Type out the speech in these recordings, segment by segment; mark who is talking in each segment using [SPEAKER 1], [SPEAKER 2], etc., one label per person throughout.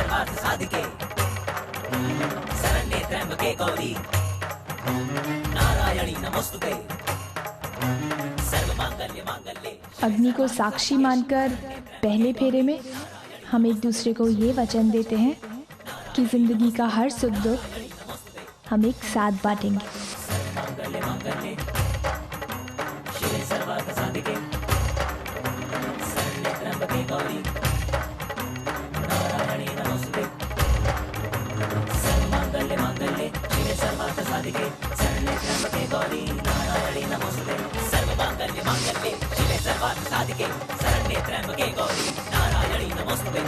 [SPEAKER 1] सर्वार्थ साधिके शरण्ये त्र्यंबके गौरी नारायणी नमोस्तुते सर्वमांगल्ये मांगल्ये।
[SPEAKER 2] अग्नि को साक्षी मानकर पहले फेरे में हम एक दूसरे को ये वचन देते हैं कि जिंदगी का हर सुख दुख हम एक साथ बांटेंगे।
[SPEAKER 1] सर्वमांगल्ये मांगल्ये शिवे सर्वार्थ साधिके शरण्ये त्र्यंबके गौरी नारायणी नमोस्तुते सर्वमांगल्ये मांगल्ये शिवे सर्वार्थ साधिके शरण्ये त्र्यंबके गौरी नारायणी नमोस्तुते सर्वमांगल्ये मांगल्ये शिवे सर्वार्थ साधिके शरण्ये त्र्यंबके गौरी नारायणी नमोस्तुते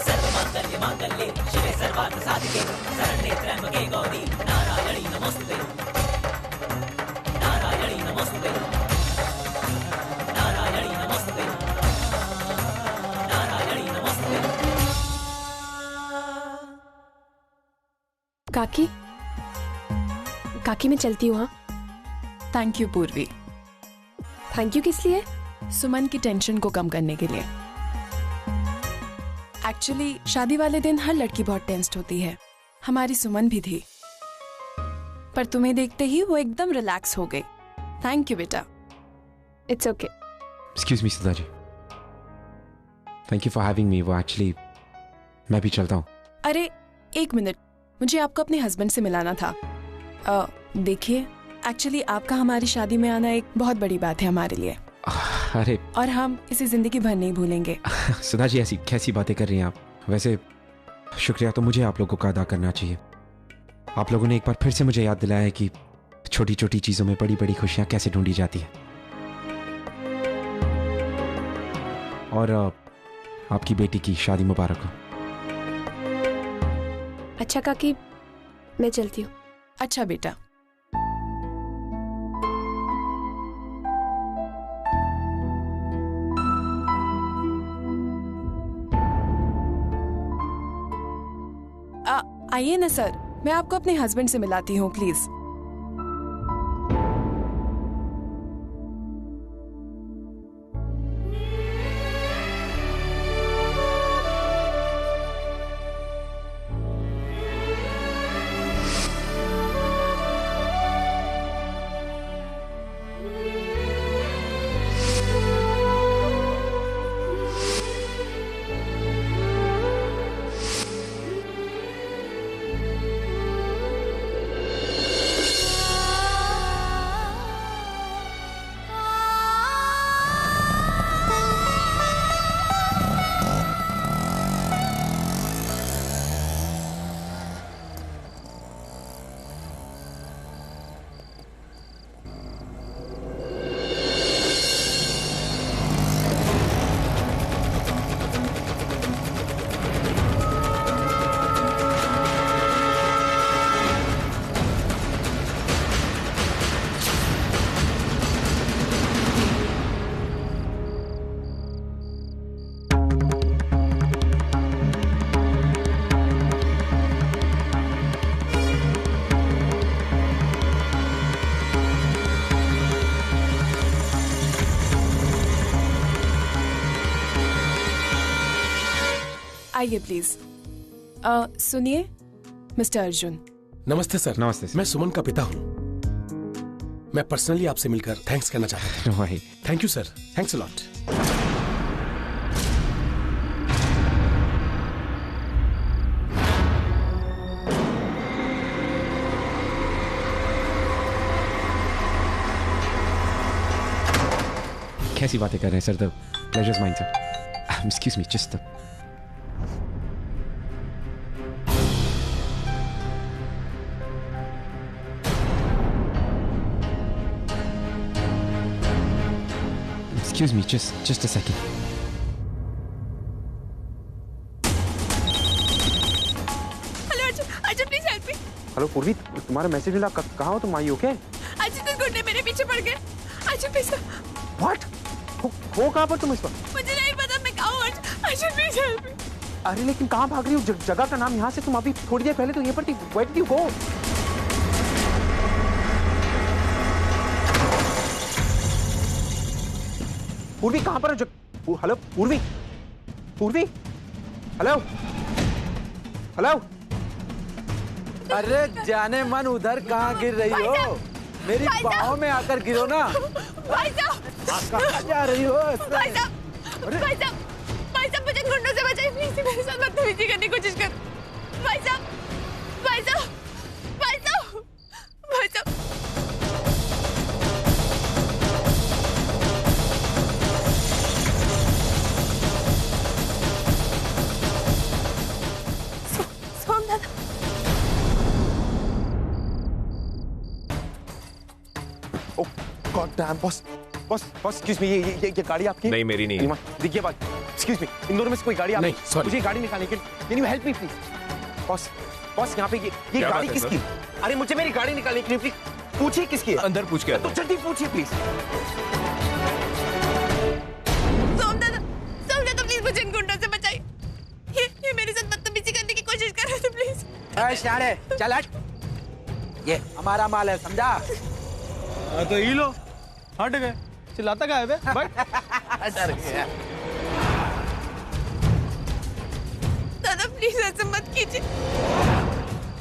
[SPEAKER 1] सर्वमांगल्ये मांगल्ये शिवे सर्वार्थ साधिके शरण्ये त्र्यंबके गौरी नारायणी नमोस्तुते नारायणी नमोस्तुते नारायणी नमोस्तुते नारायणी नमोस्तुते।
[SPEAKER 3] काकी काकी मैं चलती हूँ। हाँ
[SPEAKER 4] थैंक यू पूर्वी।
[SPEAKER 3] थैंक यू किस लिए?
[SPEAKER 4] सुमन की टेंशन को कम करने के लिए। एक्चुअली शादी वाले दिन हर लड़की बहुत टेंस्ड होती है, हमारी सुमन भी थी, पर तुम्हें देखते ही वो एकदम रिलैक्स हो गई। थैंक यू बेटा।
[SPEAKER 3] It's okay.
[SPEAKER 5] Excuse me Sudha ji, thank you for having me. वो एक्चुअली मैं भी चलता हूँ।
[SPEAKER 4] अरे एक मिनट, मुझे आपको अपने हस्बैंड से मिलाना था। देखिए एक्चुअली आपका हमारी शादी में आना एक बहुत बड़ी बात है हमारे लिए।
[SPEAKER 5] अरे
[SPEAKER 4] और हम इसे जिंदगी भर नहीं भूलेंगे।
[SPEAKER 5] सुधा जी ऐसी कैसी बातें कर रही हैं आप? वैसे शुक्रिया तो मुझे आप लोगों का अदा करना चाहिए। आप लोगों ने एक बार फिर से मुझे याद दिलाया है कि छोटी छोटी चीजों में बड़ी बड़ी खुशियां कैसे ढूंढी जाती हैं। और आपकी बेटी की शादी मुबारक हो।
[SPEAKER 3] अच्छा काकी मैं चलती हूँ।
[SPEAKER 4] अच्छा बेटा। आइए ना सर, मैं आपको अपने हस्बैंड से मिलाती हूँ प्लीज। आइए प्लीज। सुनिए मिस्टर अर्जुन।
[SPEAKER 6] नमस्ते सर।
[SPEAKER 5] नमस्ते सर।
[SPEAKER 6] मैं सुमन का पिता हूँ। मैं पर्सनली आपसे मिलकर थैंक्स कहना चाहता हूँ। Thank you sir, thanks a lot.
[SPEAKER 5] कैसी बातें कर रहे हैं sir? The pleasure is mine sir. Excuse me just Excuse me, just a second.
[SPEAKER 7] Hello Arjun, Arjun please help me.
[SPEAKER 5] Hello पूर्वी, तुम्हारा मैसेज मिला। कहाँ हो तुम? आई ओके?
[SPEAKER 7] अर्जुन कुछ गुंडे मेरे पीछे पड़ गए। अर्जुन प्लीज।
[SPEAKER 5] व्हाट? हो कहाँ पर तुम इस वक्त?
[SPEAKER 7] मुझे नहीं पता मैं कहाँ हूँ Arjun. Arjun please help me.
[SPEAKER 5] अरे लेकिन कहाँ भाग रही हो? जगह का नाम यहाँ से तुम अभी थोड़ी देर पहले तो यहाँ पर थी। Where did you go? पूर्वी कहाँ पर हो? हेलो पूर्वी, पूर्वी, हेलो हेलो।
[SPEAKER 8] अरे जाने मन उधर कहाँ गिर रही हो? मेरी बाहों में आकर गिरो ना।
[SPEAKER 7] भाई साहब
[SPEAKER 8] कहाँ जा रही हो?
[SPEAKER 7] भाई साहब मुझे गुंडों से बचाइए प्लीज, मेरे साथ बदतमीजी करने की कोशिश कर। भाई साहब भाई साहब भाई साहब भाई साहब सोम दादा।
[SPEAKER 5] God damn boss boss boss excuse me, ये गाड़ी आपकी?
[SPEAKER 6] नहीं, मेरी नहीं है।
[SPEAKER 5] देखिए बात, एक्सक्यूज मी, इन दोनों में से कोई गाड़ी आपकी?
[SPEAKER 6] नहीं, sorry।
[SPEAKER 5] मुझे गाड़ी निकालने के लिए, can you help me please? Boss boss यहाँ पे ये
[SPEAKER 6] क्या
[SPEAKER 5] गाड़ी
[SPEAKER 6] बात है,
[SPEAKER 5] किसकी? अरे मुझे मेरी गाड़ी निकालने के लिए प्लीज पूछिए किसकी है?
[SPEAKER 6] अंदर पूछ के
[SPEAKER 5] तो जल्दी पूछिए प्लीज।
[SPEAKER 7] सोम दादा प्लीज मुझे इन गुंडों से बचाइए। ये मेरे साथ बदतमीजी करने की कोशिश कर रहे थे, प्लीज।
[SPEAKER 8] अरे शारे चल हट, ये हमारा माल है समझा?
[SPEAKER 9] तो ही लो, हट गए। चिल्लाता क्या है बे? बैठ।
[SPEAKER 8] डर गया।
[SPEAKER 7] दादा प्लीज ऐसे मत कीजिए,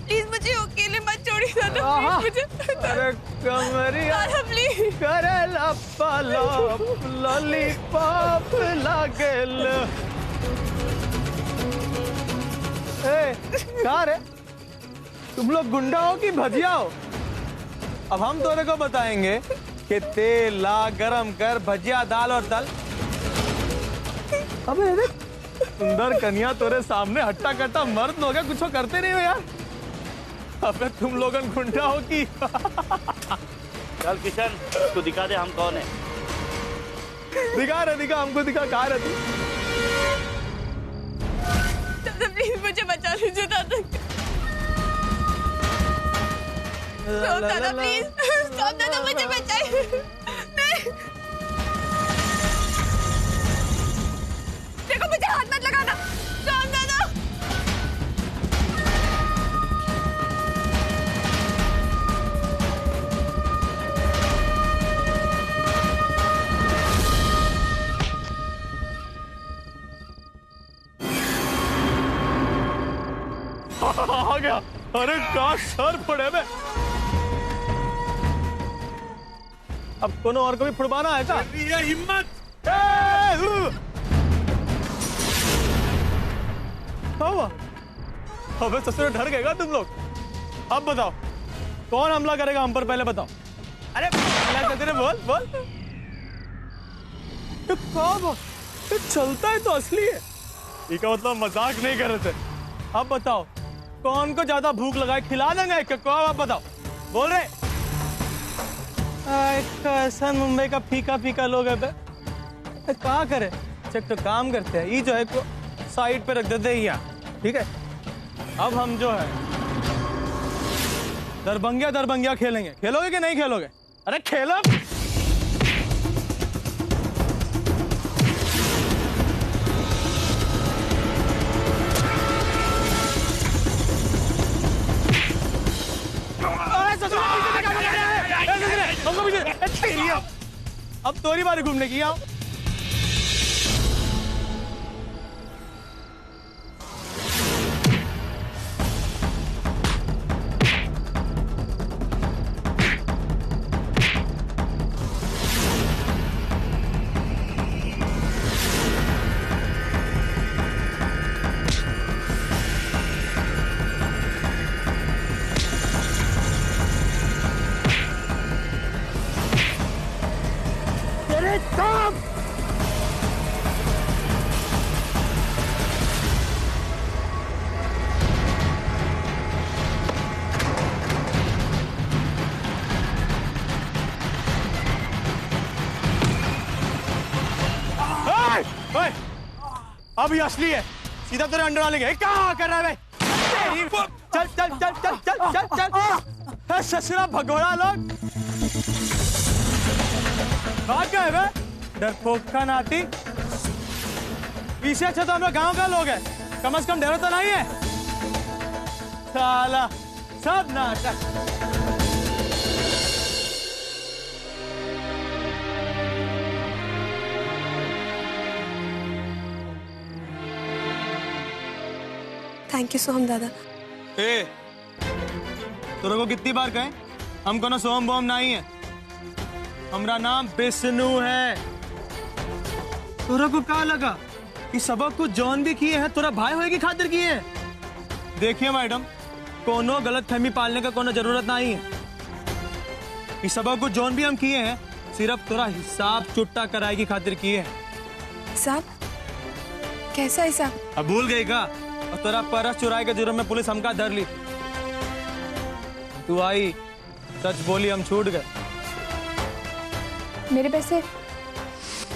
[SPEAKER 7] प्लीज मुझे अकेले मत छोड़िए दादा, प्लीज मुझे।
[SPEAKER 9] अरे कमरिया
[SPEAKER 7] दादा प्लीज।
[SPEAKER 9] करे लप्पा लप लॉलीपॉप लागेल। कहाँ रे? तुम लोग गुंडा हो कि भजिया हो? अब हम तोरे को बताएंगे कि तेल ला गरम कर भजिया दाल और दाल। अबे अरे सुंदर कन्या तोरे सामने हट्टा कट्टा मर्द हो गया, कुछ करते नहीं हो यार। अबे तुम लोगन गुंडा हो कि?
[SPEAKER 10] चल किशन, तू दिखा दे हम कौन है।
[SPEAKER 9] दिखा हमको दिखा, कहाँ रहती?
[SPEAKER 7] दादा प्लीज मुझे बचा लीजिए दादा। दादा प्लीज, दादा मुझे बचाइए। देखो मुझे हाथ मत लगाना, दादा।
[SPEAKER 9] आ गया। अरे का सर फोड़े में। अब कोनो और को भी फुड़वाना है क्या?
[SPEAKER 6] ये हिम्मत।
[SPEAKER 9] अबे ससुर डर गएगा तुम लोग। अब बताओ कौन हमला करेगा हम पर, पहले बताओ। अरे बोल। ये कौन? ये चलता है तो असली है। इसका मतलब मजाक नहीं कर रहे थे। अब बताओ कौन को ज्यादा भूख लगाए, खिला देंगे एक को। अब बताओ, बोल रहे। ऐसा मुंबई का फीका लोग है। क्या करे, चेक तो काम करते हैं। ये जो है को साइड पे रख देते हैं यहाँ, ठीक है। अब हम जो है दरबंगिया खेलेंगे। खेलोगे कि नहीं खेलोगे? अरे खेलो। अब तोरी बारी घूमने की। आओ अभी असली है, सीधा तेरे अंडर डालेंगे। क्या कर रहा है चल। ससुरा भगोड़ा लोग भाग गए बे, डरपोक का नाती। पीछे अच्छा तो हम लोग गाँव का लोग हैं, कम से कम डर तो नहीं है। साला सब नाटक।
[SPEAKER 3] थैंक यू सोहम दादा।
[SPEAKER 9] ए, तोरे को कितनी बार कहें हम कोनो सोहम बोम नहीं है, हमारा नाम बिष्णु है। तोरा को क्या लगा कि सबक को जॉन भी किए हैं तोरा भाई होए की खातिर किए हैं? देखिए मैडम, कोनो गलत फहमी पालने का कोनो जरूरत नहीं है। इस सबक को जॉन भी हम किए हैं सिर्फ तोरा हिसाब चुट्टा कराए की खातिर किए हैं।
[SPEAKER 3] हिसाब? कैसा हिसाब?
[SPEAKER 9] अब भूल गई का? और तोरा परस चुराए के जुर्म में पुलिस हमका धर ली। तू आई, सच बोली, हम छूट गए।
[SPEAKER 3] मेरे पैसे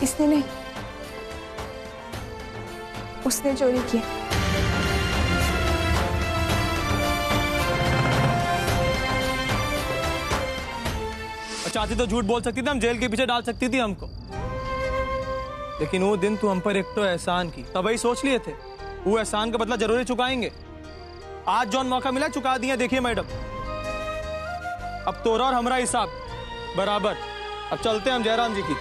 [SPEAKER 3] इसने नहीं, उसने चोरी किए।
[SPEAKER 9] चाहती तो झूठ बोल सकती थी, हम जेल के पीछे डाल सकती थी हमको, लेकिन वो दिन तू हम पर एक तो एहसान की, तभी सोच लिए थे वो एहसान का बदला जरूर चुकाएंगे। आज जौन मौका मिला चुका दिया। देखिए मैडम, अब तोरा और हमारा हिसाब बराबर। अब चलते हैं हम जयराम जी की।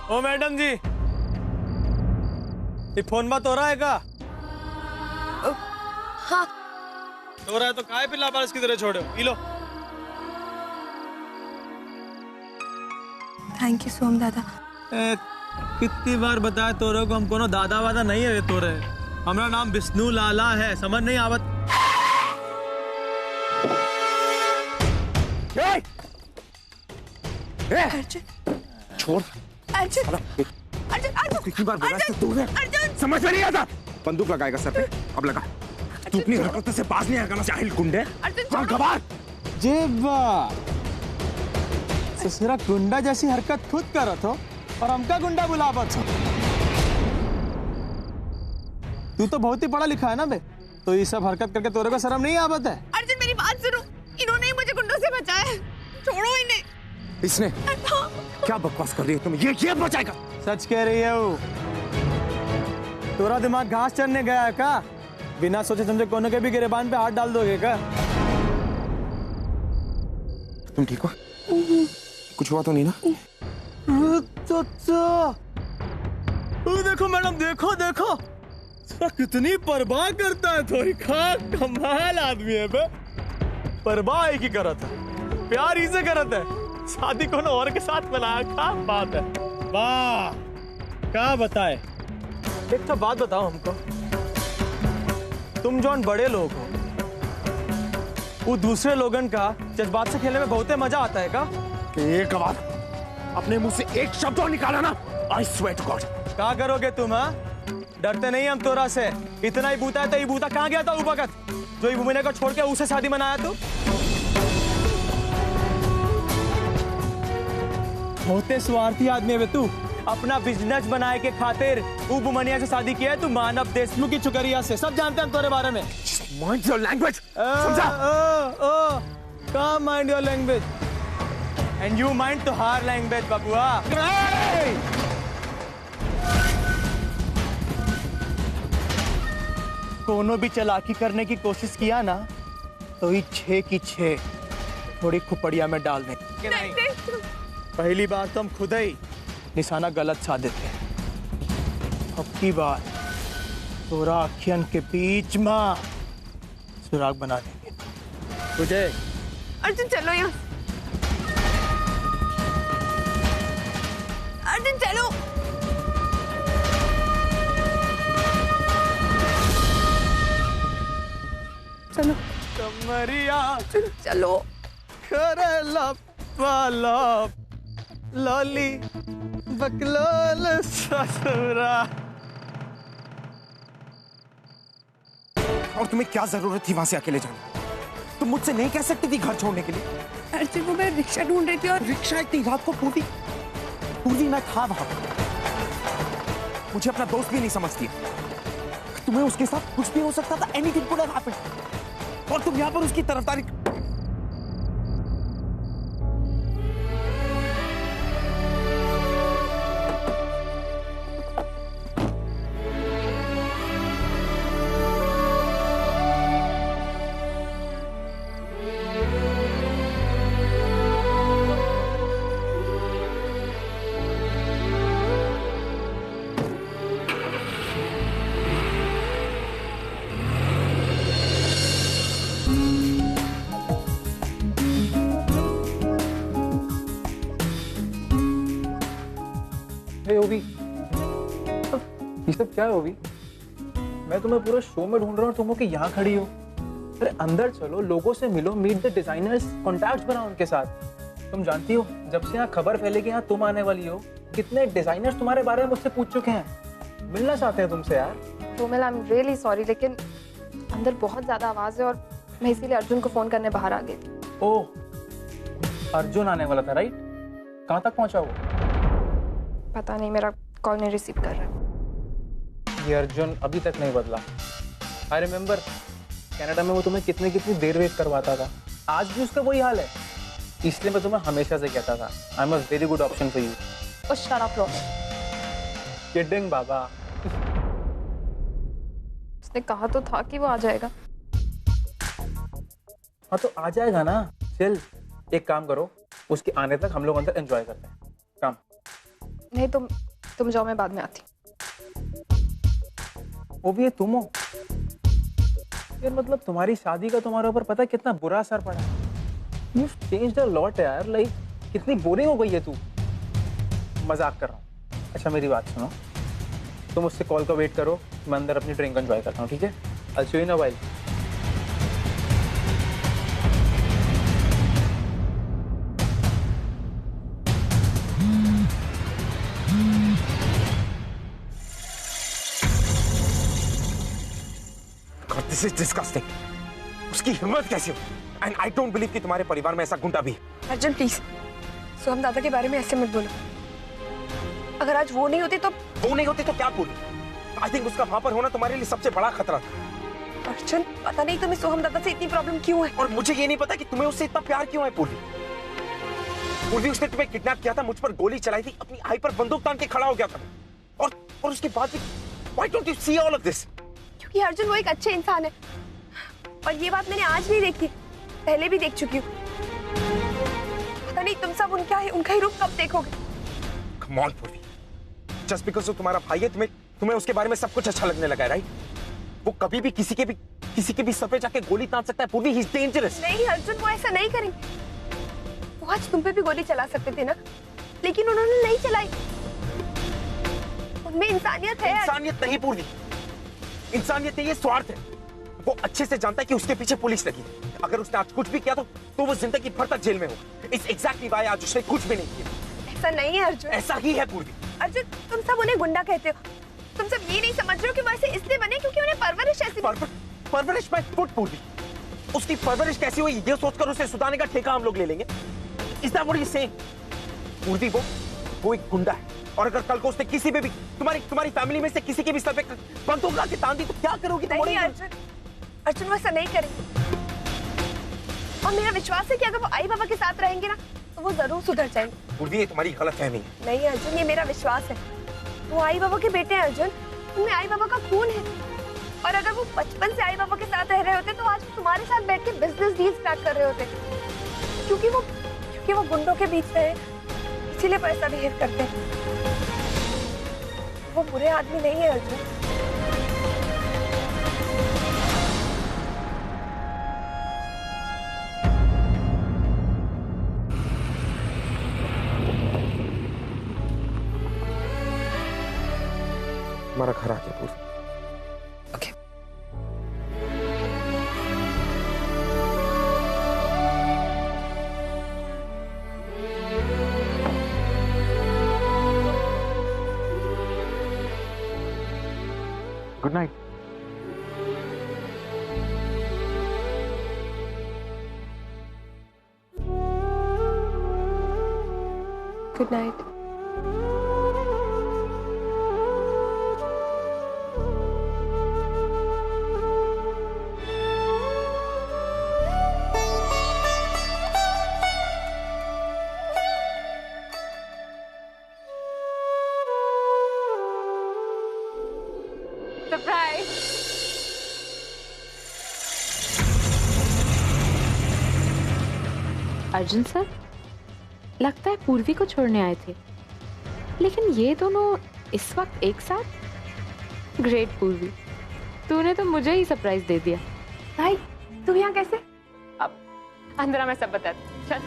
[SPEAKER 9] ओ मैडम जी, ये फोन बात हो रहा है का?
[SPEAKER 7] हाँ
[SPEAKER 9] हो रहा है तो काहे पे लापारस की तरह छोड़ो? P low.
[SPEAKER 3] थैंक यू सोहम दादा।
[SPEAKER 9] कितनी बार बताया तोरे को हम कोनो दादा वादा नहीं है तोरे, हमारा नाम विष्णु लाला है, समझ नहीं आवत?
[SPEAKER 6] छोड़।
[SPEAKER 7] अर्जुन,
[SPEAKER 8] कितनी बार बोला इससे दूर है, समझ में नहीं आता? बंदूक लगाएगा सर पे, अब लगा। तू अपनी हरकतों से बाज नहीं आएगा ना जाहिल गुंडे। हाँ गवार।
[SPEAKER 9] जे ससुरा गुंडा जैसी हरकत खुद करत हो और हमका गुंडा बुलावत हो। तू तो बहुत ही पढ़ा लिखा है ना बे, तो ये सब हरकत करके तोरे को शर्म नहीं आवत है?
[SPEAKER 7] अर्जुन मेरी बात सुनो, इन्होंने ही मुझे गुंडों से बचाया है, छोड़ो इन्हें।
[SPEAKER 8] इसने? क्या बकवास कर रही है तुम? ये बचाएगा?
[SPEAKER 9] सच कह रही है वो। तोरा दिमाग घास चरने गया है का? बिना सोचे समझे कोने के भी गिरेबान पे हाथ डाल दोगे का?
[SPEAKER 8] तुम ठीक हो? कुछ हुआ तो नहीं ना?
[SPEAKER 9] देखो मैडम, देखो देखो कितनी परवाह करता है थोड़ी। खा कमाल आदमी है बे, परवाह ही की करत है, प्यार ही से करत है, शादी कोनो और के साथ बनाया। क्या बात है, वाह क्या बताए। एक तो बात बताओ हमको, तुम जौन बड़े लोग हो, वो दूसरे लोगन का जज्बात से खेलने में बहुत मजा आता है का?
[SPEAKER 8] एक बात अपने मुंह से एक शब्द और निकाला ना, I swear to God।
[SPEAKER 9] क्या करोगे तुम? हाँ, डरते नहीं हम तोरा से। इतना ही बूता है तो ये बूता कहाँ गया था वो वक्त जो ये भूमिने को छोड़ के उसे शादी मनाया तू? होते स्वार्थी आदमी है तू, अपना बिजनेस बनाए के खातिर वो बुमनिया से शादी किया है तू, मानव देशमुख की चुकरिया से। सब जानते हैं हम तेरे बारे में।
[SPEAKER 8] Mind your language, समझा?
[SPEAKER 9] Come mind your language, and you mind to her language, बबुआ। कोनो भी चालाकी करने की कोशिश किया ना तो ये 6 की 6 थोड़ी खुपड़िया में डाल दें। नहीं। पहली बार तो हम खुद ही निशाना गलत साध देते हैं, अब की बार तोरा अखियन के बीच में सुराग बना देंगे तुझे।
[SPEAKER 7] अर्जुन चलो यहाँ, अर्जुन चलो।
[SPEAKER 3] चलो
[SPEAKER 9] कमरिया
[SPEAKER 7] चलो।
[SPEAKER 9] करे लप लॉली बकलोल ससुरा।
[SPEAKER 8] और तुम्हें क्या जरूरत थी वहां से अकेले जाने? तुम मुझसे नहीं कह सकती थी घर छोड़ने के लिए?
[SPEAKER 7] अर्जुन वो मैं रिक्शा ढूंढ रही थी और
[SPEAKER 8] रिक्शा इतनी रात को पूरी मैं था वहां पर। मुझे अपना दोस्त भी नहीं समझती। तुम्हें उसके साथ कुछ भी हो सकता था, एनीथिंग कुड हैव हैपेंड, और तुम यहाँ पर उसकी तरफदारी।
[SPEAKER 11] अरे ओवी, ये सब क्या है ओवी? मैं तुम्हें पूरा शो में ढूंढ रहा हूँ, तुम हो कि यहाँ खड़ी हो। अरे अंदर चलो, लोगों से मिलो, मीट द डिजाइनर्स, कॉन्टैक्ट बनाओ उनके साथ। तुम जानती हो जब से यहाँ खबर फैले कि यहाँ तुम आने वाली हो, कितने डिजाइनर्स तुम्हारे बारे में मुझसे पूछ चुके हैं, मिलना चाहते हैं तुमसे यार।
[SPEAKER 3] Romel, I am really sorry, लेकिन अंदर बहुत ज्यादा आवाज है और मैं इसीलिए अर्जुन को फोन करने बाहर आ गई थी।
[SPEAKER 11] ओह, अर्जुन आने वाला था राइट? कहाँ तक पहुंचा वो?
[SPEAKER 3] पता नहीं, मेरा कॉल नहीं रिसीव कर रहा।
[SPEAKER 11] ये अर्जुन अभी तक नहीं बदला। आई रिमेम्बर कनाडा में वो तुम्हें कितनी देर वेट करवाता था, आज भी उसका वही हाल है। इसलिए मैं तुम्हें हमेशा से कहता था I am a very good option for you.
[SPEAKER 3] Oh shut up रो।
[SPEAKER 11] किडिंग बाबा।
[SPEAKER 3] उसने कहा तो था कि वो आ जाएगा।
[SPEAKER 11] हाँ तो आ जाएगा ना। चल एक काम करो, उसके आने तक हम लोग अंदर एंजॉय करते हैं। काम
[SPEAKER 3] नहीं, तुम जाओ, मैं बाद में आती।
[SPEAKER 11] वो भी है तुम हो यार, मतलब तुम्हारी शादी का तुम्हारे ऊपर पता है कितना बुरा असर पड़ा। यू चेंज्ड अ लॉट यार, लाइक कितनी बोरिंग हो गई है तू। मजाक कर रहा हूँ। अच्छा मेरी बात सुनो, तुम उससे कॉल का वेट करो, मैं अंदर अपनी ड्रिंक एंजॉय करता हूँ, ठीक है? I'll see you in a while.
[SPEAKER 8] God, this is disgusting. उसकी हिम्मत कैसी हो? And I don't believe कि तुम्हारे परिवार में ऐसा गुंडा भी है।
[SPEAKER 3] अर्जुन प्लीज, सोहम दादा के बारे में ऐसे मत बोलो। अगर आज वो नहीं होती तो
[SPEAKER 8] क्या बोली? I think उसका वहां पर होना तुम्हारे लिए सबसे बड़ा खतरा था।
[SPEAKER 3] अर्जुन, पता नहीं तुम्हें सोहम दादा से इतनी प्रॉब्लम क्यों है।
[SPEAKER 8] और मुझे ये नहीं पता कि तुम्हें उससे इतना प्यार क्यों है। पूर्वी उसने तुम्हें किडनैप किया था, मुझ पर गोली चलाई थी, अपनी आई पर बंदूक तान के खड़ा हो गया था, और उसके बाद भी Why don't you see all of this?
[SPEAKER 3] क्योंकि अर्जुन वो एक अच्छे इंसान है, और ये बात मैंने आज नहीं देखी, पहले भी देख चुकी हूँ। पता नहीं तुम सब उनका ही रूप कब देखोगे।
[SPEAKER 8] Come on, पूर्वी, just because वो तुम्हारा भाई है, तुम्हें उसके बारे में सब कुछ अच्छा लगने लगा है, राइट? वो कभी भी किसी के भी सर पे जाके गोली तान सकता है। पूर्वी, he's dangerous.
[SPEAKER 3] नहीं अर्जुन, वो ऐसा नहीं करेंगे। वो आज तुम पे भी गोली चला सकते थे ना, लेकिन उन्होंने नहीं चलाई। उनमें इंसानियत है।
[SPEAKER 8] इंसानियत नहीं पूर्वी, इंसानियत नहीं, ये स्वार्थ है। वो अच्छे से जानता है कि उसके पीछे पुलिस लगी है। अगर उसने आज कुछ भी किया तो वो जिंदगी भर तक जेल में हो। It's exactly why आज उसने कुछ भी नहीं किया।
[SPEAKER 3] ऐसा नहीं है अर्जुन।
[SPEAKER 8] ऐसा ही है पूर्वी।
[SPEAKER 3] अर्जुन, तुम सब उन्हें गुंडा कहते हो। तुम सब ये नहीं समझ रहे हो कि वो ऐसे इसलिए बने क्योंकि उन्हें परवरिश ऐसी
[SPEAKER 8] परवरिश में फुट पूर्वी। उसकी परवरिश कैसी हुई ये सोचकर उसे सुधारने का ठेका हम लोग ले लेंगे। Is that what you're saying? पूर्वी, वो एक गुंडा है, और अगर कल को उसने किसी पे भी तुम्हारी फैमिली में से किसी के भी सर पे बंदूक ला के तान दी तो क्या करोगी?
[SPEAKER 3] नहीं अर्जुन, वो ऐसा नहीं करेंगे। और मेरा विश्वास है कि अगर वो आई बाबा के साथ रहेंगे ना तो वो जरूर सुधर जाएंगे।
[SPEAKER 8] पूर्वी, ये तुम्हारी गलतफहमी है।
[SPEAKER 3] नहीं अर्जुन, ये मेरा विश्वास है। वो आई बाबा के बेटे हैं अर्जुन, उनमें आई बाबा का खून है। और अगर वो बचपन से आई बाबा के साथ रह रहे होते तो आज तुम्हारे साथ बैठ के बिजनेस डील्स क्रैक कर रहे होते। क्योंकि वो गुंडों के बीच में है, इसीलिए वो ऐसा बिहेव करते हैं। वो बुरे आदमी नहीं है अर्जुन।
[SPEAKER 8] हमारा घर आ गया पूर्वी।
[SPEAKER 11] Good night.
[SPEAKER 3] Good night.
[SPEAKER 12] Arjun sir, लगता है पूर्वी को छोड़ने आए थे, लेकिन ये दोनों इस वक्त एक साथ। ग्रेट पूर्वी, तूने तो मुझे ही सरप्राइज दे दिया।
[SPEAKER 3] भाई तुम यहाँ कैसे? अब अंदर मैं सब बताती। चल।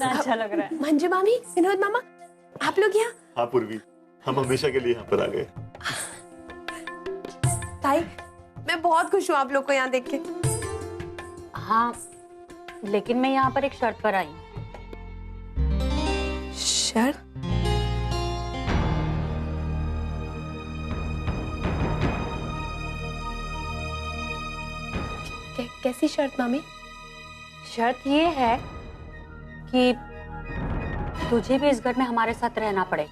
[SPEAKER 13] कितना अच्छा लग रहा है।
[SPEAKER 3] मंजू मामी, विनोद मामा, आप लोग यहाँ?
[SPEAKER 14] हाँ पूर्वी, हम हमेशा के लिए यहाँ पर आ गए।
[SPEAKER 3] ताई, मैं बहुत खुश हूँ आप लोग को यहाँ देख के।
[SPEAKER 13] हाँ, लेकिन मैं यहाँ पर एक शर्त पर आई हूँ।
[SPEAKER 3] शर्त? कैसी शर्त मामी?
[SPEAKER 13] शर्त ये है कि तुझे भी इस घर में हमारे साथ रहना पड़े।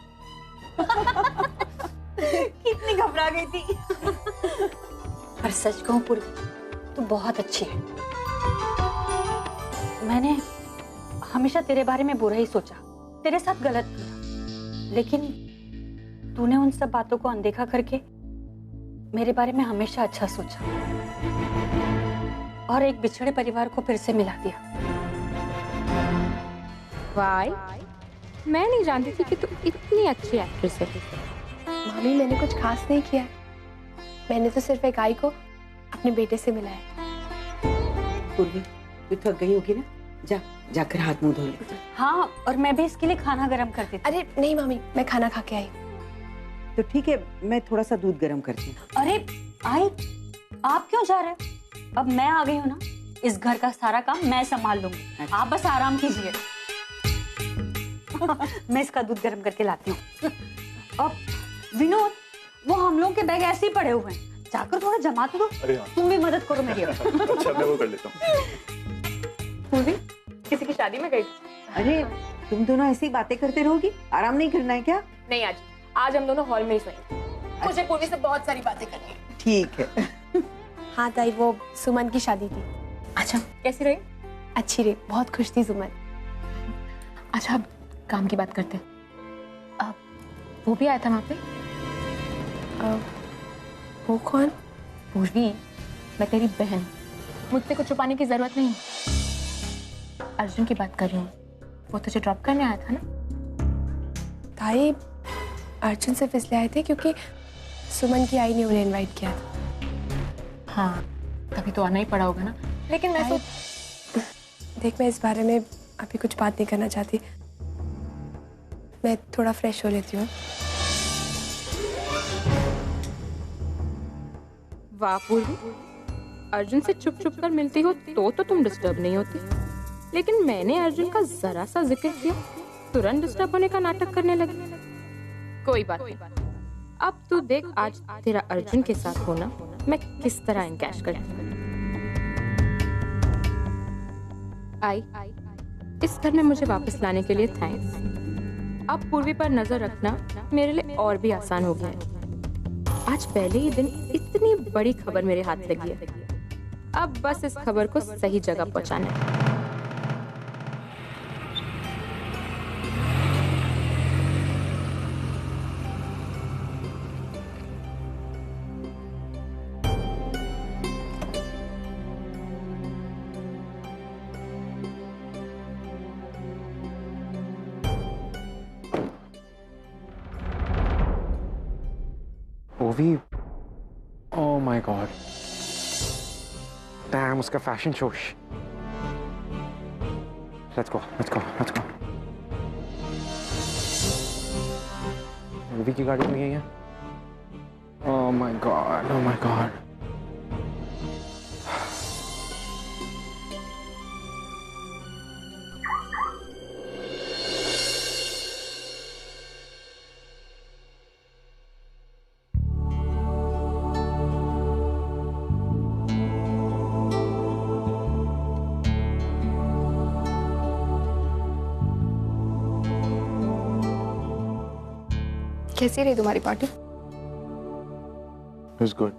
[SPEAKER 7] कितनी घबरा गई थी।
[SPEAKER 13] पर सच कहूं पूर्वी, तू बहुत अच्छी है। मैंने हमेशा तेरे बारे में बुरा ही सोचा, तेरे साथ गलत किया, लेकिन तूने उन सब बातों को अनदेखा करके मेरे बारे में हमेशा अच्छा सोचा और एक बिछड़े परिवार को फिर से मिला दिया।
[SPEAKER 12] वाई, मैं नहीं जानती थी कि तू इतनी अच्छी एक्ट्रेस है।
[SPEAKER 3] मामी, मैंने कुछ खास नहीं किया, मैंने तो सिर्फ एक आई को अपने बेटे से मिला है।
[SPEAKER 15] पूर्वी, तू थक गई होगी ना, जा जाकर हाथ मुंह धो ले।
[SPEAKER 13] हाँ, और मैं भी इसके लिए खाना गरम करती थी।
[SPEAKER 3] अरे नहीं मामी, मैं खाना खा के आई।
[SPEAKER 15] तो ठीक है, मैं थोड़ा सा दूध गरम करती हूँ।
[SPEAKER 13] अरे आई, आप क्यों जा रहे हो? अब मैं आ गई हूँ ना, इस घर का सारा काम मैं संभाल लूंगी। आप बस आराम कीजिए। मैं इसका दूध गर्म करके लाती हूँ। अब विनोद, वो हम लोग के बैग ऐसे ही पड़े हुए हैं, जाकर थोड़ा जमा तो दो। तुम भी मदद करो मेरी।
[SPEAKER 14] अच्छा, मैं वो कर लेता हूँ।
[SPEAKER 12] पूर्वी, किसी की शादी में गई?
[SPEAKER 15] अरे तुम दोनों ऐसी बातें करते रहोगी, आराम नहीं करना है क्या?
[SPEAKER 12] नहीं, आज हम दोनों हॉल में ही सोएंगे। मुझे पूर्वी से बहुत सारी बातें करनी है।
[SPEAKER 15] ठीक है।
[SPEAKER 3] हाँ ताई, वो सुमन की शादी थी।
[SPEAKER 12] अच्छा, कैसी रही?
[SPEAKER 3] अच्छी रही, बहुत खुश थी सुमन।
[SPEAKER 12] अच्छा, अब काम की बात करते हैं। वो भी आया था वहाँ पे?
[SPEAKER 3] वो कौन?
[SPEAKER 12] पूर्वी, मैं तेरी बहन, मुझसे कुछ छुपाने की जरूरत नहीं। अर्जुन की बात कर रही हूँ, वो तुझे ड्रॉप करने आया था ना?
[SPEAKER 3] ताई, अर्जुन सिर्फ इसलिए आए थे क्योंकि सुमन की आई ने उन्हें इनवाइट किया था।
[SPEAKER 12] हाँ, तभी तो आना ही पड़ा होगा ना। लेकिन मैं तो
[SPEAKER 3] देख, मैं इस बारे में अभी कुछ बात नहीं करना चाहती, मैं थोड़ा फ्रेश हो लेती हूँ।
[SPEAKER 12] वाह पूर्वी, अर्जुन से चुप चुप कर मिलती हो तो तुम डिस्टर्ब नहीं होती, लेकिन मैंने अर्जुन का जरा सा जिक्र किया, तुरंत डिस्टर्ब होने का नाटक करने लगी। कोई बात नहीं, अब तू देख आज तेरा अर्जुन के साथ होना मैं किस तरह एनकैश करती हूँ। आई, इस घर में मुझे वापस लाने के लिए थैंक्स। अब पूर्वी पर नजर रखना मेरे लिए और भी आसान हो गया है। आज पहले ही दिन इतनी बड़ी खबर मेरे हाथ लगी है, अब बस इस खबर को सही जगह पहुंचाना है।
[SPEAKER 5] ओवी, ओह माय गॉड, डैम, उसका fashion show. Let's go, let's go, let's go. ओवी की गाड़ी में है। Oh my God, oh my God.
[SPEAKER 3] कैसी रही तुम्हारी पार्टी?
[SPEAKER 5] It was good.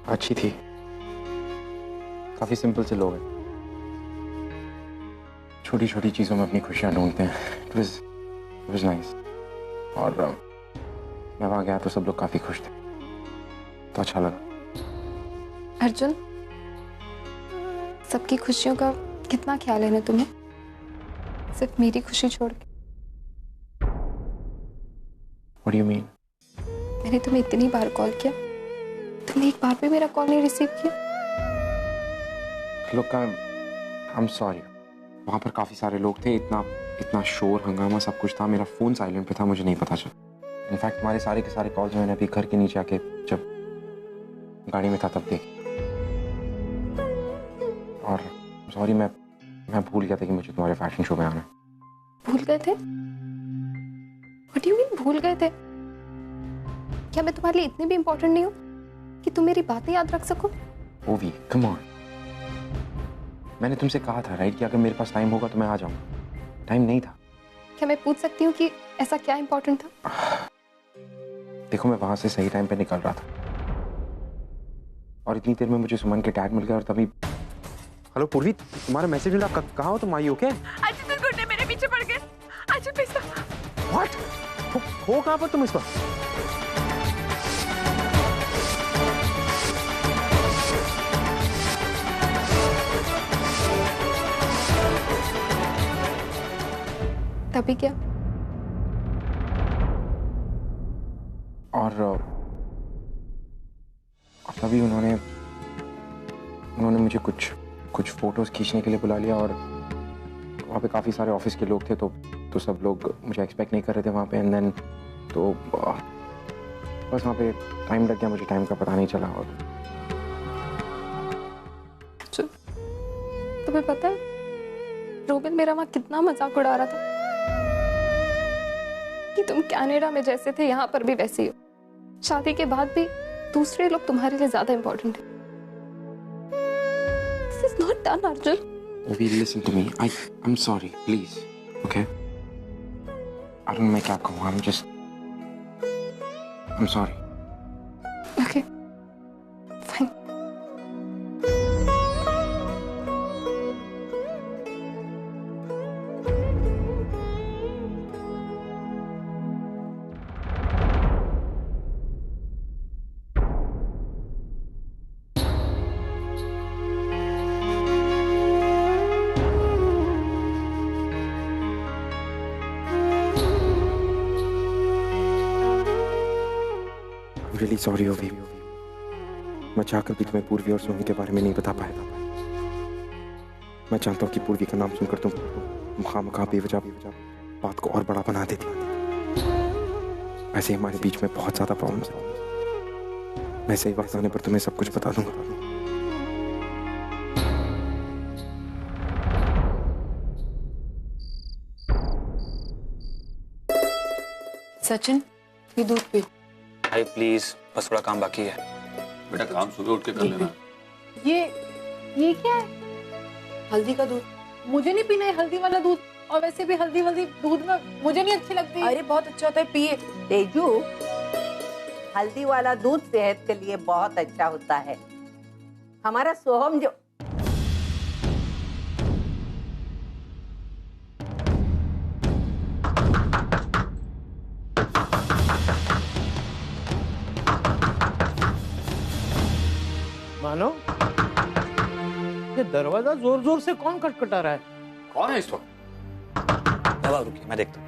[SPEAKER 5] अच्छी थी, काफी सिंपल से लोग हैं, छोटी छोटी चीजों में अपनी खुशियां ढूंढते हैं। It was nice. और मैं वहां गया तो सब लोग काफी खुश थे, तो अच्छा लगा।
[SPEAKER 3] अर्जुन, सबकी खुशियों का कितना ख्याल है ना तुम्हें, सिर्फ मेरी खुशी छोड़ के।
[SPEAKER 5] What do you mean?
[SPEAKER 3] मैंने तुम्हें इतनी बार कॉल किया, तुमने एक बार भी मेरा कॉल नहीं रिसीव किया।
[SPEAKER 5] Look, I'm sorry. वहाँ पर काफ़ी सारे लोग थे, इतना शोर हंगामा सब कुछ था। मेरा फ़ोन साइलेंट पे था, मुझे नहीं पता चला। इनफैक्ट हमारे सारे के सारे कॉल्स मैंने अभी घर के नीचे आके जब गाड़ी में था तब देखे। और सॉरी, मैं भूल गया था कि मुझे तुम्हारे फैशन शो में आना है।
[SPEAKER 3] भूल गए थे? What do you mean भूल गए थे? क्या मैं तुम्हारे लिए इतनी भी इम्पोर्टेंट नहीं हूँ कि तुम मेरी बातें याद रख सको?
[SPEAKER 5] ओवी, कम ऑन। मैंने तुमसे कहा था राइट कि अगर मेरे पास टाइम होगा तो मैं आ जाऊंगा। टाइम नहीं था।
[SPEAKER 3] क्या मैं पूछ सकती हूँ कि ऐसा क्या इम्पोर्टेंट था?
[SPEAKER 5] देखो, मैं वहां से सही टाइम पे निकल रहा था और इतनी देर में मुझे सुमन के डैड मिल गए और तभी। हेलो पूर्वी, तुम्हारा मैसेज मिला, कहाँ हो तुम? आई हो क्या?
[SPEAKER 7] आज तो गुड्डे मेरे पीछे पड़ गए। आज पैसा।
[SPEAKER 5] व्हाट? हो कहाँ पर तुम इस वक्त?
[SPEAKER 3] तभी क्या?
[SPEAKER 5] और तभी उन्होंने मुझे कुछ फोटोज खींचने के लिए बुला लिया और वहाँ पे काफ़ी सारे ऑफिस के लोग थे, तो सब लोग मुझे एक्सपेक्ट नहीं कर रहे थे वहाँ पे। एंड देन तो बस वहाँ पे टाइम लग गया, मुझे टाइम का पता नहीं चला। और
[SPEAKER 3] तुम्हें पता है रोबिन मेरा वहाँ कितना मजाक उड़ा रहा था कि तुम कनाडा में जैसे थे यहाँ पर भी वैसे ही हो। शादी के बाद भी दूसरे लोग तुम्हारे लिए ज्यादा इंपॉर्टेंट है। This is not done, Arjun.
[SPEAKER 5] Ovi, listen to me. I'm sorry, please. Okay? I don't know मैं क्या कहूँ. I'm sorry.
[SPEAKER 3] Okay. Fine.
[SPEAKER 5] Really sorry, Ovi. मैं चाहकर भी तुम्हें पूर्वी और सोनी के बारे में नहीं बता पाया। मैं जानता हूँ कि पूर्वी का नाम सुनकर तुम खामखा बेवजह बात को और बड़ा बना देती। वैसे हमारे बीच में बहुत ज्यादा प्रॉब्लम्स हैं। मैं सही वक्त आने पर तुम्हें सब कुछ बता दूंगा।
[SPEAKER 12] सचिन, ये दूध पी।
[SPEAKER 11] भाई प्लीज, बस थोड़ा काम बाकी है।
[SPEAKER 16] बेटा काम सुबह उठ के कर लेना।
[SPEAKER 12] ये क्या है? हल्दी का दूध। मुझे नहीं पीना है हल्दी वाला दूध, और वैसे भी हल्दी दूध में मुझे नहीं अच्छी लगती।
[SPEAKER 15] अरे बहुत अच्छा होता है, पिए। तेजू, हल्दी वाला दूध सेहत के लिए बहुत अच्छा होता है। हमारा सोहम जो
[SPEAKER 9] मानो, ये दरवाजा जोर जोर से कौन खटखटा रहा है?
[SPEAKER 11] कौन है इस वक्त? दबा, रुकिए मैं देखता हूँ।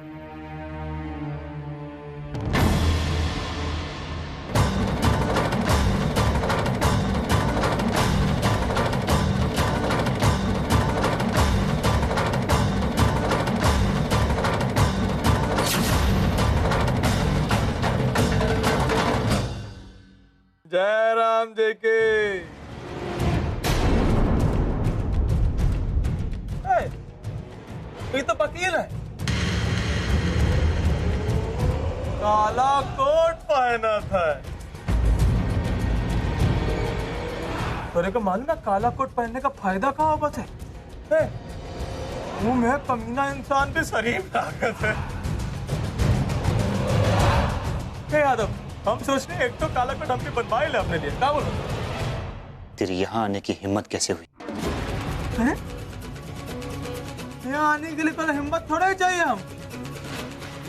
[SPEAKER 9] जय राम जी की। ये तो वकील है, काला कोट पहना था। तेरे को मालूम है काला कोट पहनने का फायदा कहाँ बस है? मुंह में कमीना इंसान भी शरीफ ताकत है। यादव, हम सोच रहे एक तो काला कोट हमने बनवा ही ले अपने लिए। क्या बोलो?
[SPEAKER 10] तेरी यहाँ आने की हिम्मत कैसे हुई?
[SPEAKER 9] यहाँ आने के लिए पहले हिम्मत थोड़ा ही चाहिए। हम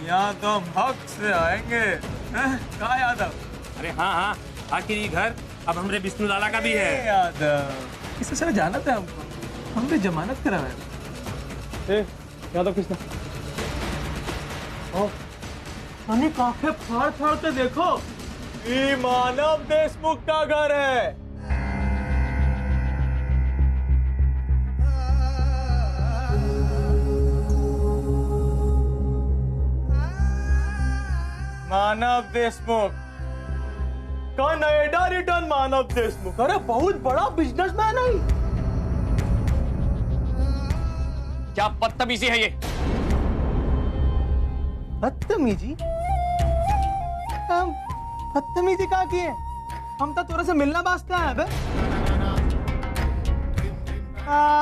[SPEAKER 9] यहाँ तो हम हक से आएंगे। कहा यादव?
[SPEAKER 10] अरे हाँ, आखिर ये घर अब हमरे विष्णु लाला का भी है।
[SPEAKER 9] यादव, इससे सारा जानत है हमको। हम भी जमानत करा है। यादव किसने? काखे फाड़ फाड़ के देखो, ये मानव देशमुख का घर है। मानव देशमुख, कनाडा रिटर्न मानव देशमुख। अरे बहुत बड़ा बिजनेसमैन है।
[SPEAKER 10] क्या बदतमीजी है ये?
[SPEAKER 9] बदतमीजी? हम बदतमीजी कहाँ की है? हम तो तोरे से मिलना वास्ते आए बे।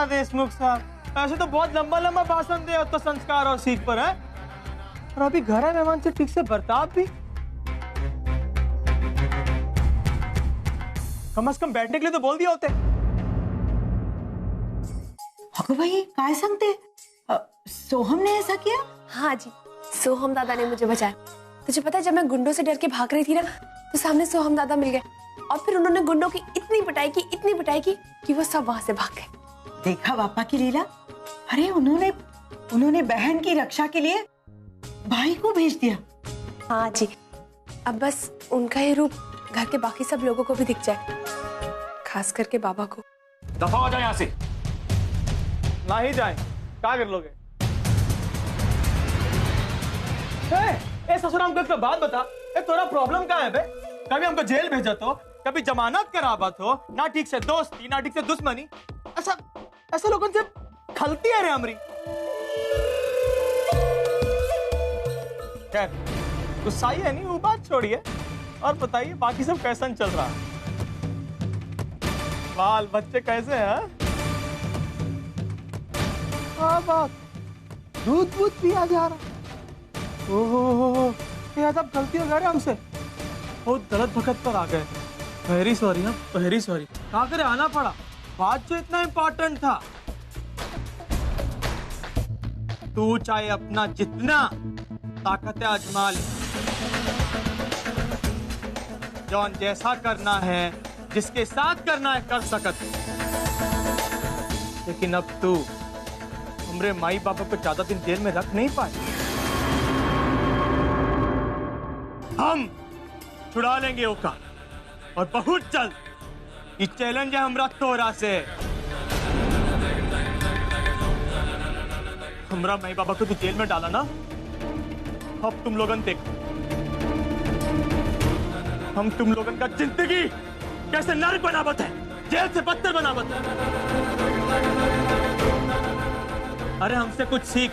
[SPEAKER 9] देशमुख साहब, ऐसे तो बहुत लंबा लंबा भाषण दे तो संस्कार और सीख पर है, और अभी घर है मेहमान से ठीक से बर्ताव भी। कम से कम बैठने के लिए तो बोल दिया होते।
[SPEAKER 15] अगो भाई काय सांगते? सोहम ने ऐसा किया?
[SPEAKER 3] हाँ जी, सोहम दादा ने मुझे बचाया। तुझे पता है, जब मैं गुंडों से डर के भाग रही थी ना, तो सामने सोहम दादा मिल गए और फिर उन्होंने गुंडों की इतनी पिटाई की कि वो सब वहां से भाग गए।
[SPEAKER 15] देखा पापा की लीला। अरे उन्होंने बहन की रक्षा के लिए भाई को भेज दिया।
[SPEAKER 3] हाँ जी, अब बस उनका ही रूप घर के बाकी सब लोगों को भी दिख जाए, खास करके बाबा को।
[SPEAKER 10] दफा हो जाए यहाँ से।
[SPEAKER 9] ना ही जाए, क्या कर लोगे? ससुर, हमको एक बात बता, तोरा प्रॉब्लम क्या है बे? कभी हमको जेल भेजा तो, कभी जमानत करावत हो, ना ठीक से दोस्ती ना ठीक से दुश्मनी। ऐसा लोगों से खलती है रे हमरी। खैर, गुस्सा ही है नहीं, वो बात छोड़िए और बताइए बाकी सब कैसा चल रहा है? बाल बच्चे कैसे हैं? बात दूध पिया जा रहा। ओहो, ये सब गलती हो गई हमसे, बहुत गलत वक्त पर आ गए। Very sorry. हाँ, वेरी सॉरी। क्या करे, आना पड़ा। बात जो इतना इम्पोर्टेंट था। तू चाहे अपना जितना ताकत आजमा ले, जॉन जैसा करना है, जिसके साथ करना है कर सकत, लेकिन अब तू हमरे माई बाबा को ज्यादा दिन जेल में रख नहीं पाए। हम छुड़ा लेंगे ओका, और बहुत जल्द। ये चैलेंज है हमरा तोरा से। हमरा माई बाबा को तू जेल में डाला ना, अब तुम लोगन देखो हम तुम लोगन का जिंदगी कैसे नर्क बनावत है, जेल से बदतर बनावत है। अरे हमसे कुछ सीख।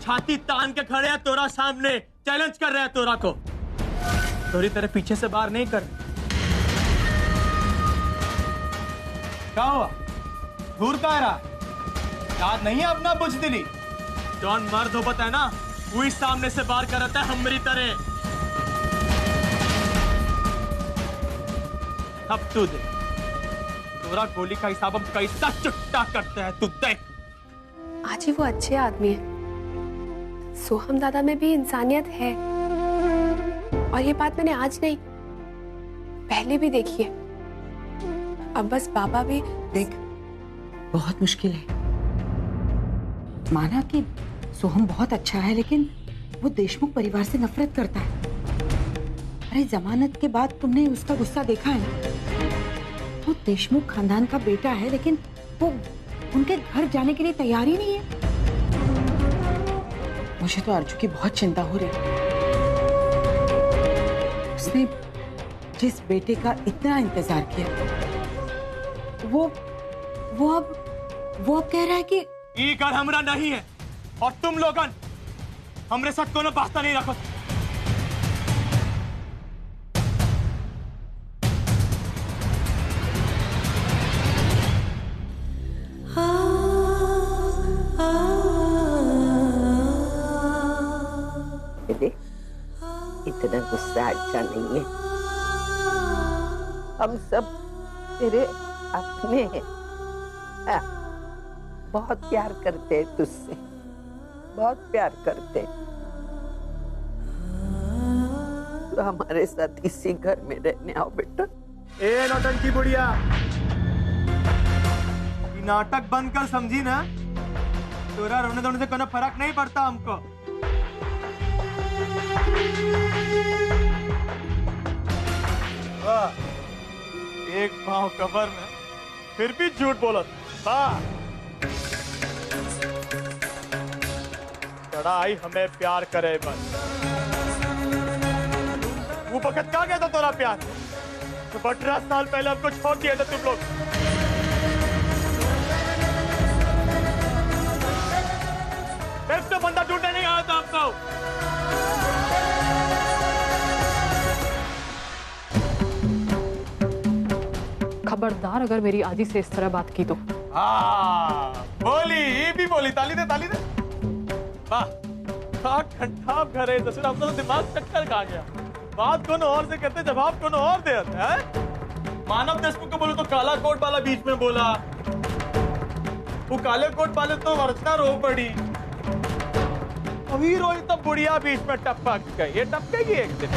[SPEAKER 9] छाती तान के खड़े हैं तोरा सामने, चैलेंज कर रहे हैं तोरा को। तोरी तेरे पीछे से बाहर नहीं कर। क्या हुआ? दूर का रहा? याद नहीं है अपना बुजदिली? जॉन मर्द हो पता है ना, वही सामने से बाहर करता है हमरी तरह। अब तू देख, तोरा गोली का हिसाब हम कैसा चुट्टा करते हैं, तू देख।
[SPEAKER 3] आज ही वो अच्छे आदमी है। सोहम दादा में भी इंसानियत है, और ये बात मैंने आज नहीं पहले भी देखी है। अब बस बाबा भी
[SPEAKER 15] देख, बहुत मुश्किल है। माना कि सोहम बहुत अच्छा है, लेकिन वो देशमुख परिवार से नफरत करता है। अरे जमानत के बाद तुमने उसका गुस्सा देखा है ना? वो देशमुख खानदान का बेटा है, लेकिन वो उनके घर जाने के लिए तैयार ही नहीं है। मुझे तो अर्जु की बहुत चिंता हो रही है। उसने जिस बेटे का इतना इंतजार किया, वो अब कह रहा है कि
[SPEAKER 9] ये घर हमरा नहीं है, और तुम लोगन हमरे साथ कोनो वास्ता नहीं रखो।
[SPEAKER 15] इतना गुस्सा अच्छा नहीं है। हम सब तेरे अपने हैं। बहुत प्यार करते हैं तुझसे, बहुत प्यार करते हैं। तो हमारे साथ इसी घर में रहने आओ बेटा।
[SPEAKER 9] ए नौटंकी बुढ़िया, नाटक बंद कर, समझी ना? तोरा रोने धोने से कोई फर्क नहीं पड़ता हमको। एक पांव कबर में फिर भी झूठ बोलत। चढ़ाई हमें प्यार करे बस। वो वक्त कहाँ गया था तोरा प्यार? तो 18 साल पहले हमको छोड़ दिया था तुम लोग। एक तो बंदा ढूंढने नहीं आया था आपको।
[SPEAKER 12] खबरदार अगर मेरी आदि से इस तरह बात की तो।
[SPEAKER 9] हाँ बोली, ये भी बोली। ताली दे, ताली दे। वाह, ठंडा घर है दसरा, अपना तो दिमाग चक्कर खा गया। बात कोनो और से करते, जवाब कोनो और दे हैं। मानव देशमुख को बोलो तो काला कोट वाला बीच में बोला, वो काले कोट वाले तो अर्चना रो पड़ी, वही रोई तो बुढ़िया बीच में टपक गई। ये टपकेगी एक दिन।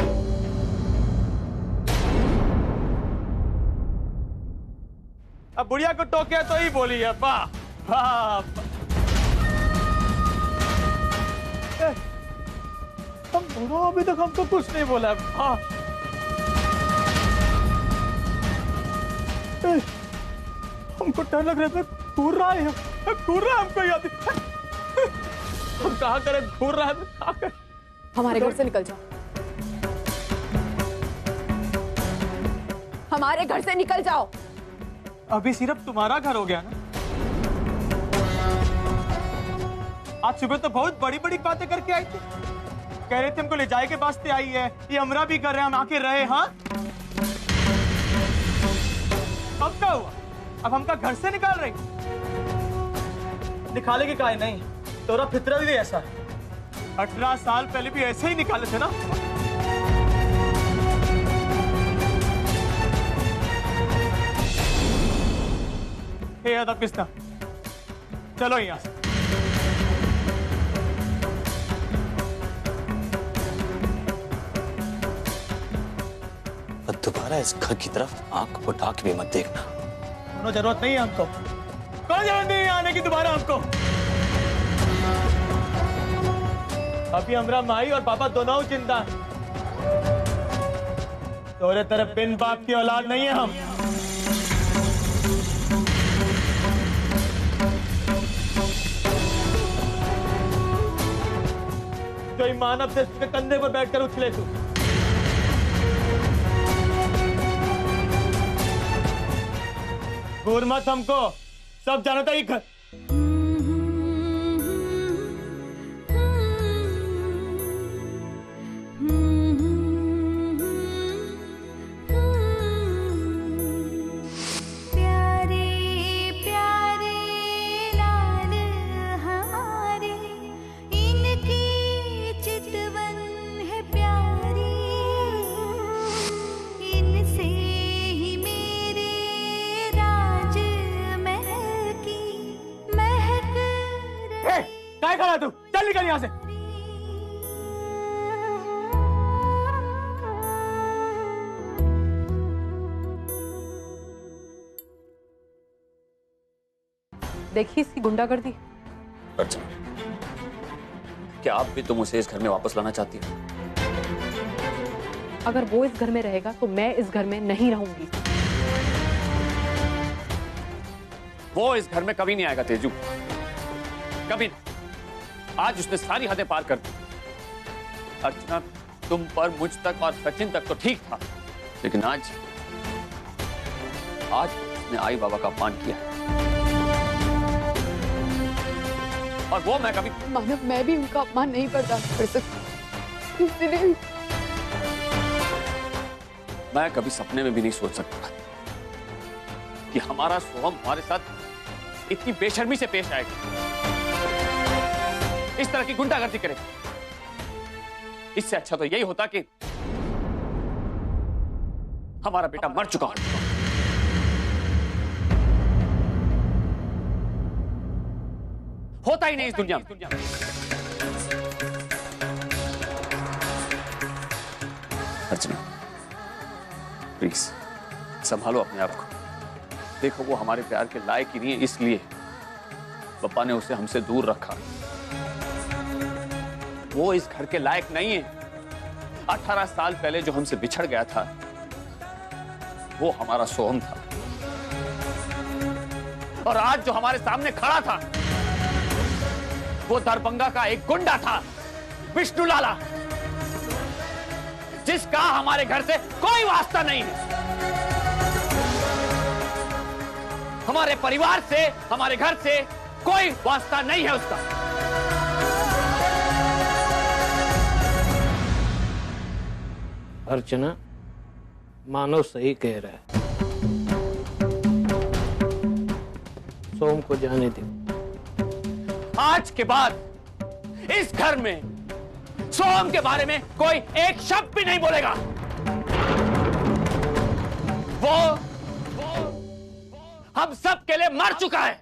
[SPEAKER 9] अब बुढ़िया को टोके तो ही बोली है। वाह वाह, हम बुढ़ो अभी तक हमको कुछ नहीं बोला है। हाँ हमको डर लग रहा है, घूर रहा है, घूर रहा है हमको याद। हम कहाँ करें, घूर रहा है, कहाँ करें?
[SPEAKER 7] हमारे घर से निकल जाओ, हमारे घर से निकल जाओ।
[SPEAKER 9] अभी सिर्फ तुम्हारा घर हो गया ना? आज सुबह तो बहुत बड़ी बड़ी बातें करके आई थी। कह रहे थे हमको ले जाए के वास्ते आई है, ये हमरा भी कर रहे हैं, हम आके रहे। हाँ अब क्या हुआ? अब हमका घर से निकाल रही? निकाले के काहे नहीं, तोरा फितरा भी ऐसा है। 18 साल पहले भी ऐसे ही निकाले थे ना। हे अदब पिस्ता, चलो यहाँ से।
[SPEAKER 1] दोबारा इस घर की तरफ आंख उठा के भी मत देखना।
[SPEAKER 9] कोनो जरूरत नहीं है हमको, कोई जरूरत नहीं है आने की दोबारा हमको। अभी हमरा माई और पापा दोनों जिंदा हैं। तोरे तरफ बिन बाप की औलाद नहीं है हम। जो मानव देश के कंधे पर बैठकर उछले तू। घूर मत हमको, सब जानता ही घर। काय खड़ा तू? चल निकल यहाँ से।
[SPEAKER 12] देखिए इसकी गुंडागर्दी।
[SPEAKER 16] अर्चना, क्या आप भी तुम उसे इस घर में वापस लाना चाहती हो?
[SPEAKER 12] अगर वो इस घर में रहेगा तो मैं इस घर में नहीं रहूंगी।
[SPEAKER 16] वो इस घर में कभी नहीं आएगा तेजू, कभी नहीं। आज उसने सारी हदें पार कर दी। अर्चना, तुम पर, मुझ तक और सचिन तक तो ठीक था, लेकिन आज उसने आई बाबा का अपमान किया और वो मैं कभी
[SPEAKER 7] मानव, मैं भी उनका अपमान नहीं बर्दाश्त कर सकती, इसलिए
[SPEAKER 16] मैं कभी सपने में भी नहीं सोच सकता कि हमारा सोहम हमारे साथ इतनी बेशर्मी से पेश आएगा, इस तरह की गुंडागर्दी करेगा। इससे अच्छा तो यही होता कि हमारा बेटा मर चुका होता ही नहीं इस दुनिया में। अर्चना, प्लीज संभालो अपने आप को। देखो वो हमारे प्यार के लायक ही नहीं है, इसलिए पापा ने उसे हमसे दूर रखा। वो इस घर के लायक नहीं है। 18 साल पहले जो हमसे बिछड़ गया था वो हमारा सोहम था, और आज जो हमारे सामने खड़ा था वो दरभंगा का एक गुंडा था, विष्णु लाला। जिसका हमारे घर से कोई वास्ता नहीं है। हमारे परिवार से, हमारे घर से कोई वास्ता नहीं है उसका।
[SPEAKER 17] अर्चना, मानव सही कह रहा है, सोम को जाने दे।
[SPEAKER 16] आज के बाद इस घर में सोम के बारे में कोई एक शब्द भी नहीं बोलेगा। वो हम सब के लिए मर चुका है।